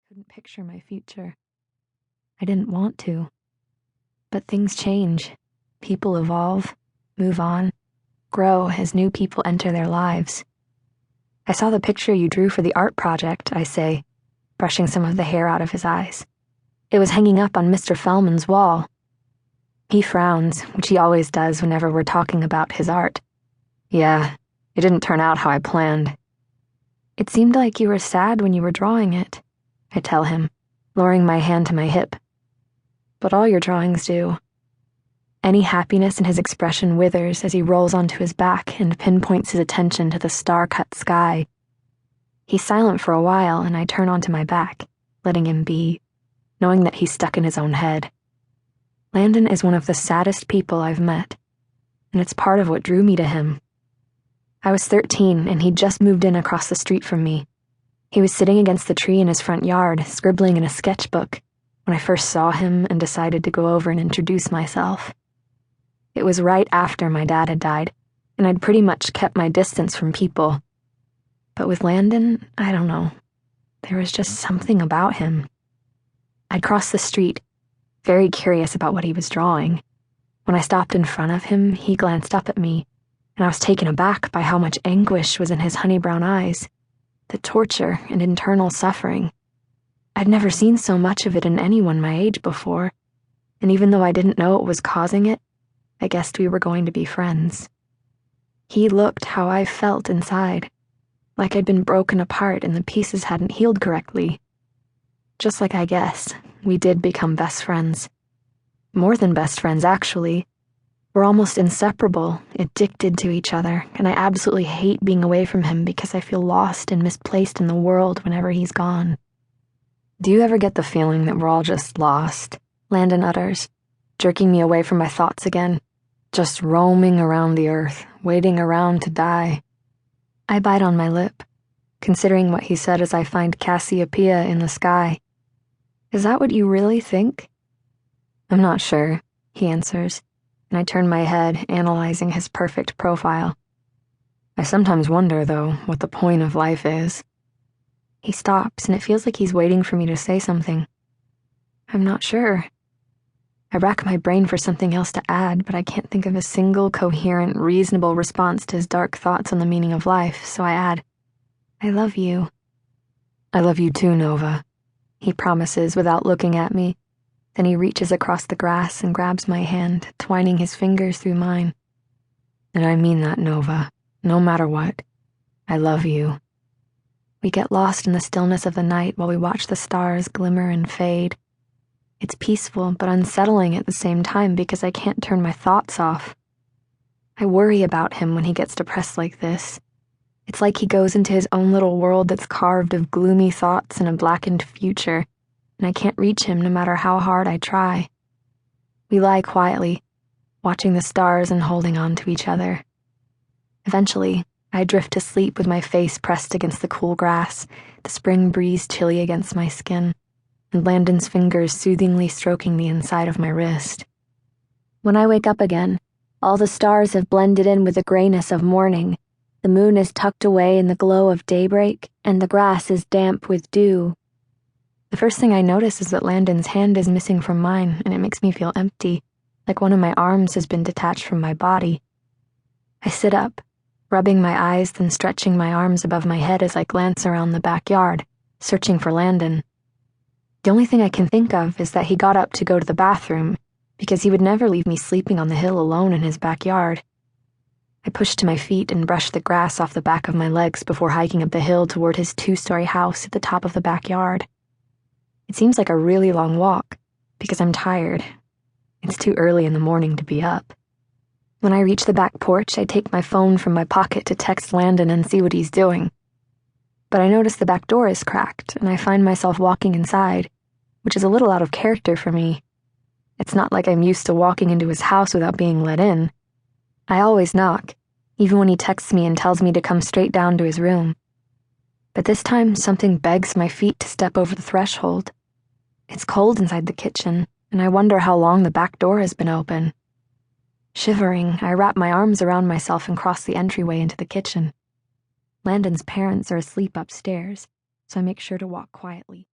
couldn't picture my future. I didn't want to. But things change. People evolve, move on, grow as new people enter their lives. I saw the picture you drew for the art project, I say, brushing some of the hair out of his eyes. It was hanging up on Mr. Fellman's wall. He frowns, which he always does whenever we're talking about his art. Yeah, it didn't turn out how I planned. It seemed like you were sad when you were drawing it, I tell him, lowering my hand to my hip. But all your drawings do. Any happiness in his expression withers as he rolls onto his back and pinpoints his attention to the star-cut sky. He's silent for a while, and I turn onto my back, letting him be, knowing that he's stuck in his own head. Landon is one of the saddest people I've met, and it's part of what drew me to him. I was 13, and he'd just moved in across the street from me. He was sitting against the tree in his front yard, scribbling in a sketchbook, when I first saw him and decided to go over and introduce myself. It was right after my dad had died, and I'd pretty much kept my distance from people. But with Landon, I don't know. There was just something about him. I'd crossed the street, very curious about what he was drawing. When I stopped in front of him, he glanced up at me, and I was taken aback by how much anguish was in his honey-brown eyes, the torture and internal suffering. I'd never seen so much of it in anyone my age before, and even though I didn't know what was causing it, I guessed we were going to be friends. He looked how I felt inside, like I'd been broken apart and the pieces hadn't healed correctly. Just like I guessed, we did become best friends. More than best friends, actually. We're almost inseparable, addicted to each other, and I absolutely hate being away from him because I feel lost and misplaced in the world whenever he's gone. Do you ever get the feeling that we're all just lost? Landon utters, jerking me away from my thoughts again. Just roaming around the earth, waiting around to die. I bite on my lip, considering what he said as I find Cassiopeia in the sky. Is that what you really think? I'm not sure, he answers, and I turn my head, analyzing his perfect profile. I sometimes wonder, though, what the point of life is. He stops, and it feels like he's waiting for me to say something. I'm not sure. I rack my brain for something else to add, but I can't think of a single coherent, reasonable response to his dark thoughts on the meaning of life, so I add, I love you. I love you too, Nova, he promises without looking at me. Then he reaches across the grass and grabs my hand, twining his fingers through mine. And I mean that, Nova, no matter what. I love you. We get lost in the stillness of the night while we watch the stars glimmer and fade. It's peaceful but unsettling at the same time because I can't turn my thoughts off. I worry about him when he gets depressed like this. It's like he goes into his own little world that's carved of gloomy thoughts and a blackened future, and I can't reach him no matter how hard I try. We lie quietly, watching the stars and holding on to each other. Eventually, I drift to sleep with my face pressed against the cool grass, the spring breeze chilly against my skin, and Landon's fingers soothingly stroking the inside of my wrist. When I wake up again, all the stars have blended in with the grayness of morning. The moon is tucked away in the glow of daybreak, and the grass is damp with dew. The first thing I notice is that Landon's hand is missing from mine, and it makes me feel empty, like one of my arms has been detached from my body. I sit up, rubbing my eyes, then stretching my arms above my head as I glance around the backyard, searching for Landon. The only thing I can think of is that he got up to go to the bathroom, because he would never leave me sleeping on the hill alone in his backyard. I pushed to my feet and brushed the grass off the back of my legs before hiking up the hill toward his 2-story house at the top of the backyard. It seems like a really long walk, because I'm tired. It's too early in the morning to be up. When I reach the back porch, I take my phone from my pocket to text Landon and see what he's doing. But I notice the back door is cracked, and I find myself walking inside, which is a little out of character for me. It's not like I'm used to walking into his house without being let in. I always knock, even when he texts me and tells me to come straight down to his room. But this time, something begs my feet to step over the threshold. It's cold inside the kitchen, and I wonder how long the back door has been open. Shivering, I wrap my arms around myself and cross the entryway into the kitchen. Landon's parents are asleep upstairs, so I make sure to walk quietly.